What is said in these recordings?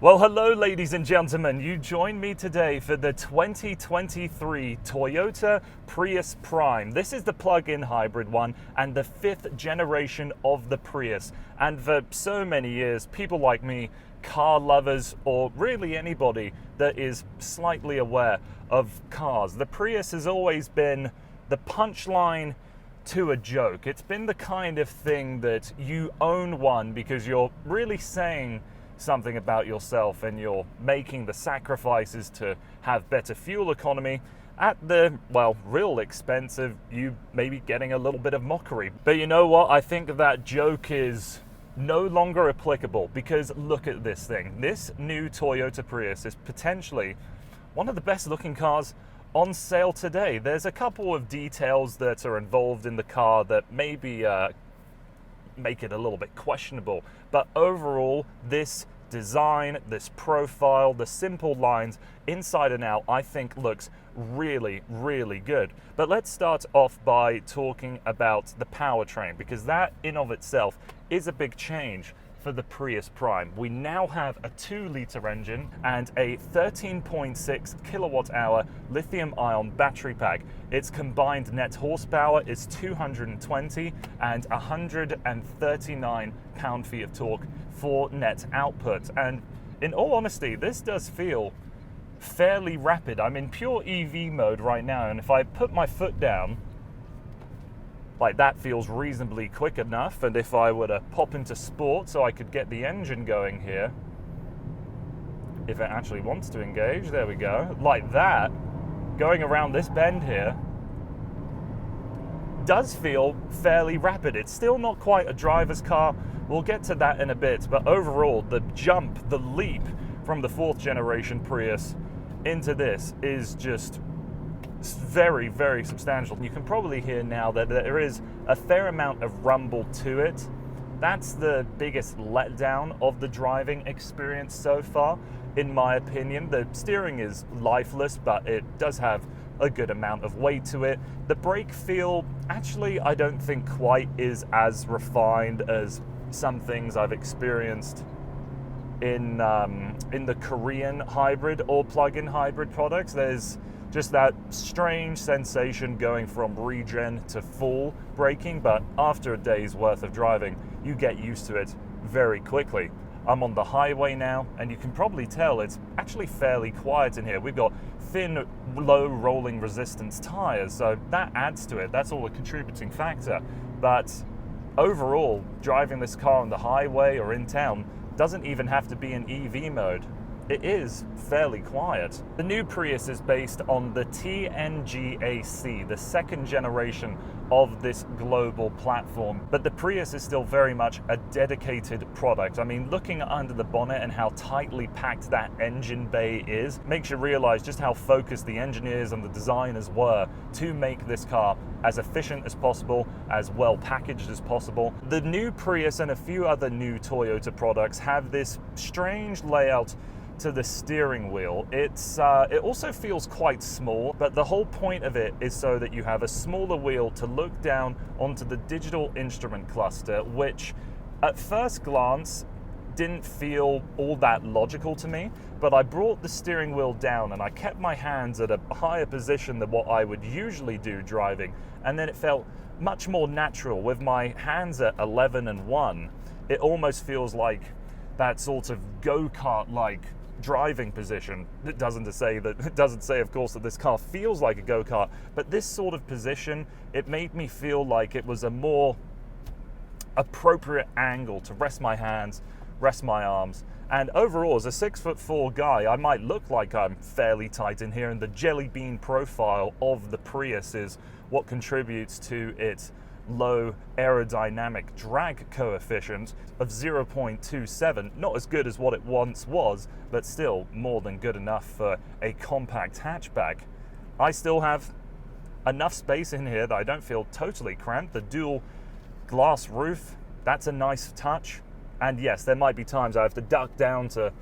Well, hello ladies and gentlemen, you join me today for the 2023 Toyota Prius Prime. This is the plug-in hybrid one and the 5th generation of the Prius. And for so many years, people like me, car lovers, or really anybody that is slightly aware of cars, the Prius has always been the punchline to a joke. It's been the kind of thing that you own one because you're really saying something about yourself and you're making the sacrifices to have better fuel economy at the, well, real expense of you maybe getting a little bit of mockery. But you know what? I think that joke is no longer applicable because look at this thing. This new Toyota Prius is potentially one of the best looking cars on sale today. There's a couple of details that are involved in the car that maybe make it a little bit questionable, but overall this design, this profile, the simple lines inside and out, I think looks really good. But let's start off by talking about the powertrain, because that in of itself is a big change for the Prius Prime. We now have a 2-liter engine and a 13.6 kilowatt hour lithium ion battery pack. Its combined net horsepower is 220 and 139 pound-feet of torque for net output. And in all honesty, this does feel fairly rapid. I'm in pure EV mode right now, and if I put my foot down, like, that feels reasonably quick enough. And if I were to pop into sport so I could get the engine going here, if it actually wants to engage, there we go, like that, going around this bend here, does feel fairly rapid. It's still not quite a driver's car. We'll get to that in a bit, but overall, the jump, the leap from the 4th generation Prius into this is just very substantial. You can probably hear now that there is a fair amount of rumble to it. That's the biggest letdown of the driving experience so far, in my opinion. The steering is lifeless, but it does have a good amount of weight to it. The brake feel, actually, I don't think quite is as refined as some things I've experienced in the Korean hybrid or plug-in hybrid products. There's just that strange sensation going from regen to full braking, but after a day's worth of driving, you get used to it very quickly. I'm on the highway now, and you can probably tell it's actually fairly quiet in here. We've got thin, low rolling resistance tires, so that adds to it. That's all a contributing factor. But overall, driving this car on the highway or in town doesn't even have to be in EV mode. It is fairly quiet. The new Prius is based on the TNGA-C, the 2nd generation of this global platform. But the Prius is still very much a dedicated product. I mean, looking under the bonnet and how tightly packed that engine bay is makes you realize just how focused the engineers and the designers were to make this car as efficient as possible, as well packaged as possible. The new Prius and a few other new Toyota products have this strange layout to the steering wheel. It also feels quite small, but the whole point of it is so that you have a smaller wheel to look down onto the digital instrument cluster, which at first glance didn't feel all that logical to me, but I brought the steering wheel down and I kept my hands at a higher position than what I would usually do driving, and then it felt much more natural. With my hands at 11 and 1, it almost feels like that sort of go-kart like driving position. It doesn't say, of course, that this car feels like a go-kart, but this sort of position, it made me feel like it was a more appropriate angle to rest my hands, rest my arms. And overall, as a 6'4" guy, I might look like I'm fairly tight in here, and the jelly bean profile of the Prius is what contributes to its low aerodynamic drag coefficient of 0.27. Not as good as what it once was, but still more than good enough for a compact hatchback. I still have enough space in here that I don't feel totally cramped. The dual glass roof, that's a nice touch. And yes, there might be times I have to duck down to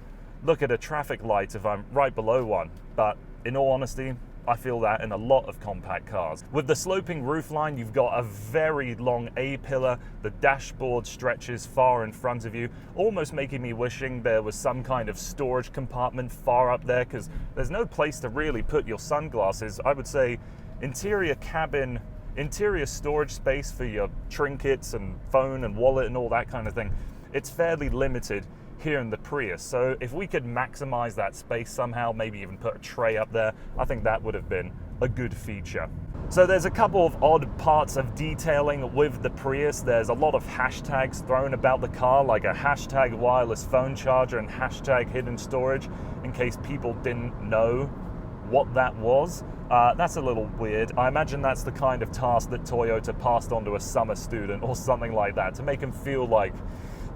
look at a traffic light if I'm right below one, but in all honesty, I feel that in a lot of compact cars. With the sloping roofline, you've got a very long A-pillar. The dashboard stretches far in front of you, almost making me wishing there was some kind of storage compartment far up there, because there's no place to really put your sunglasses. I would say interior cabin, interior storage space for your trinkets and phone and wallet and all that kind of thing, it's fairly limited here in the Prius. So if we could maximize that space somehow, maybe even put a tray up there, I think that would have been a good feature. So there's a couple of odd parts of detailing with the Prius. There's a lot of hashtags thrown about the car, like a hashtag wireless phone charger and hashtag hidden storage, in case people didn't know what that was. That's a little weird. I imagine that's the kind of task that Toyota passed on to a summer student or something like that, to make them feel like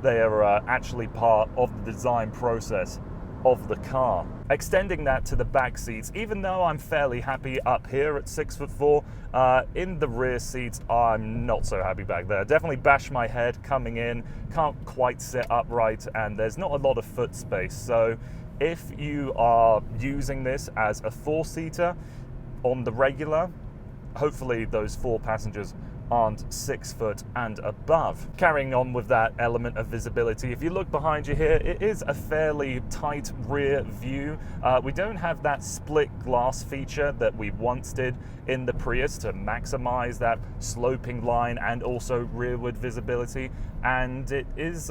they are actually part of the design process of the car. Extending that to the back seats, even though I'm fairly happy up here at 6'4", in the rear seats, I'm not so happy back there. Definitely bash my head coming in, can't quite sit upright, and there's not a lot of foot space. So if you are using this as a 4-seater on the regular, hopefully those 4 passengers aren't 6 foot and above. Carrying on with that element of visibility, if you look behind you here, it is a fairly tight rear view. We don't have that split glass feature that we once did in the Prius to maximize that sloping line and also rearward visibility. And it is,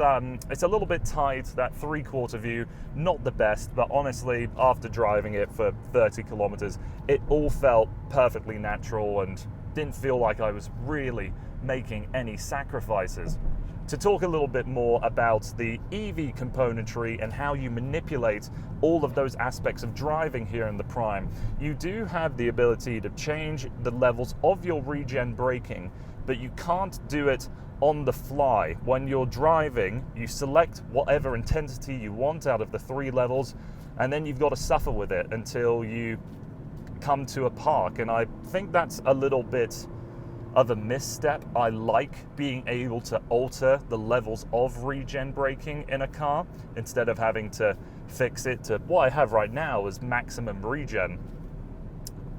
it's a little bit tight, that 3/4 view, not the best, but honestly, after driving it for 30 kilometers, it all felt perfectly natural and didn't feel like I was really making any sacrifices. To talk a little bit more about the EV componentry and how you manipulate all of those aspects of driving here in the Prime, you do have the ability to change the levels of your regen braking, but you can't do it on the fly. When you're driving, you select whatever intensity you want out of the 3 levels, and then you've got to suffer with it until you come to a park. And I think that's a little bit of a misstep. I like being able to alter the levels of regen braking in a car instead of having to fix it to what I have right now as maximum regen.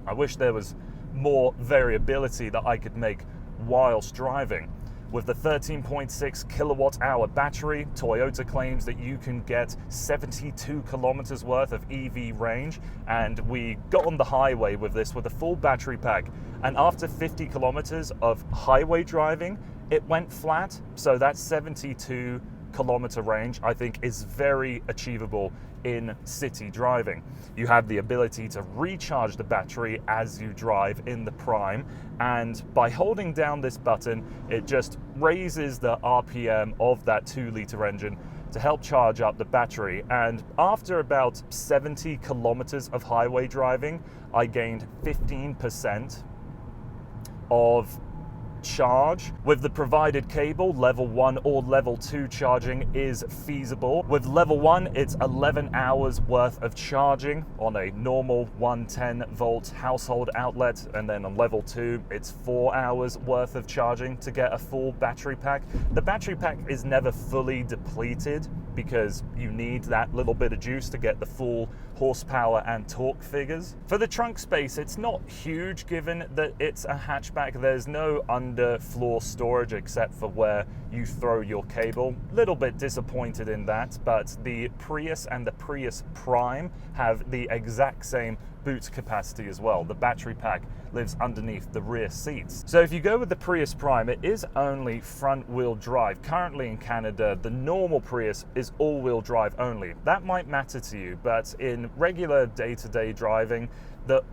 I wish there was more variability that I could make whilst driving. With the 13.6 kilowatt hour battery, Toyota claims that you can get 72 kilometers worth of EV range, and we got on the highway with this with a full battery pack, and after 50 kilometers of highway driving, it went flat. So that 72 kilometer range, I think, is very achievable in city driving. You have the ability to recharge the battery as you drive in the Prime, and by holding down this button, it just raises the RPM of that 2-liter engine to help charge up the battery. And after about 70 kilometers of highway driving, I gained 15% of charge. With the provided cable, level 1 or level 2 charging is feasible. With level 1, it's 11 hours worth of charging on a normal 110 volt household outlet, and then on level 2, it's 4 hours worth of charging to get a full battery pack. The battery pack is never fully depleted because you need that little bit of juice to get the full horsepower and torque figures. For the trunk space, it's not huge given that it's a hatchback. There's no underfloor storage except for where you throw your cable. Little bit disappointed in that, but the Prius and the Prius Prime have the exact same boot capacity as well. The battery pack lives underneath the rear seats. So if you go with the Prius Prime, it is only front-wheel drive. Currently in Canada, the normal Prius is all-wheel drive only. That might matter to you, but in regular day-to-day driving, the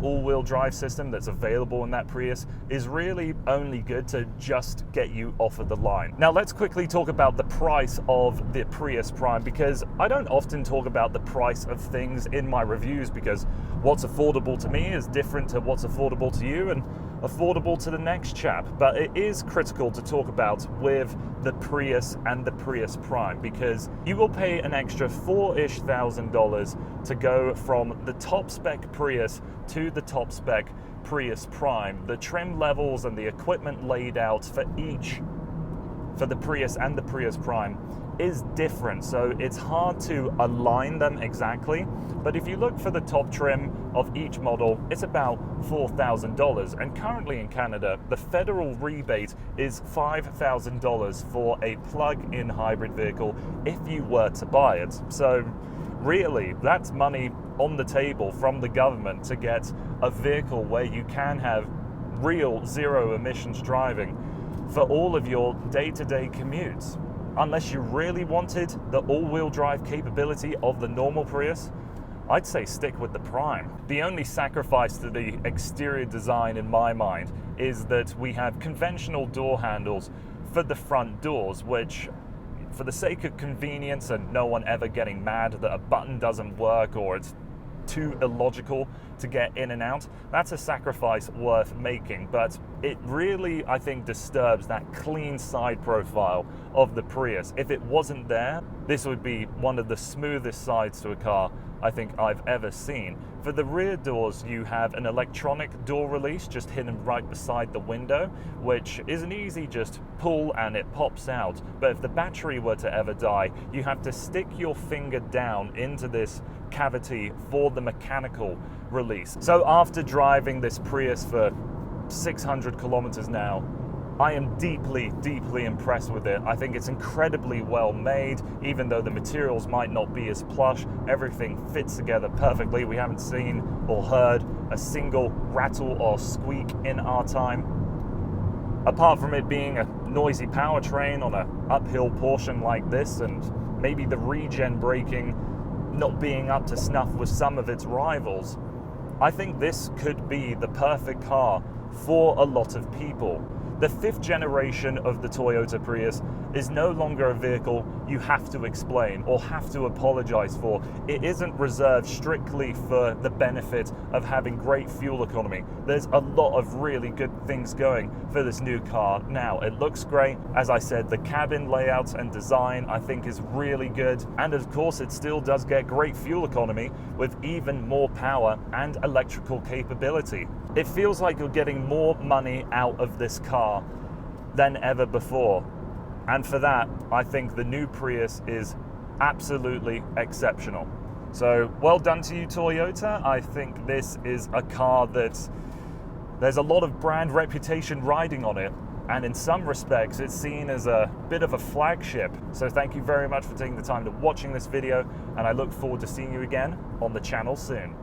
all-wheel drive system that's available in that Prius is really only good to just get you off of the line. Now let's quickly talk about the price of the Prius Prime, because I don't often talk about the price of things in my reviews, because what's affordable to me is different to what's affordable to you and affordable to the next chap. But it is critical to talk about with the Prius and the Prius Prime, because you will pay an extra $4,000-ish to go from the top spec Prius to the top spec Prius Prime. The trim levels and the equipment laid out for each, for the Prius and the Prius Prime, is different, so it's hard to align them exactly. But if you look for the top trim of each model, it's about $4,000, and currently in Canada the federal rebate is $5,000 for a plug-in hybrid vehicle if you were to buy it. So really, that's money on the table from the government to get a vehicle where you can have real zero emissions driving for all of your day-to-day commutes. Unless you really wanted the all-wheel drive capability of the normal Prius, I'd say stick with the Prime. The only sacrifice to the exterior design in my mind is that we have conventional door handles for the front doors, which, for the sake of convenience and no one ever getting mad that a button doesn't work or it's too illogical to get in and out, that's a sacrifice worth making. But it really, I think, disturbs that clean side profile of the Prius. If it wasn't there, this would be one of the smoothest sides to a car I think I've ever seen. For the rear doors, you have an electronic door release just hidden right beside the window, which is an easy just pull and it pops out. But if the battery were to ever die, you have to stick your finger down into this cavity for the mechanical release. So after driving this Prius for 600 kilometers now, I am deeply, deeply impressed with it. I think it's incredibly well made, even though the materials might not be as plush. Everything fits together perfectly. We haven't seen or heard a single rattle or squeak in our time. Apart from it being a noisy powertrain on an uphill portion like this, and maybe the regen braking not being up to snuff with some of its rivals, I think this could be the perfect car for a lot of people. The 5th generation of the Toyota Prius is no longer a vehicle you have to explain or have to apologize for. It isn't reserved strictly for the benefit of having great fuel economy. There's a lot of really good things going for this new car now. It looks great. As I said, the cabin layout and design I think is really good. And of course, it still does get great fuel economy with even more power and electrical capability. It feels like you're getting more money out of this car than ever before. And for that, I think the new Prius is absolutely exceptional. So well done to you, Toyota. I think this is a car that there's a lot of brand reputation riding on it. And in some respects, it's seen as a bit of a flagship. So thank you very much for taking the time to watching this video. And I look forward to seeing you again on the channel soon.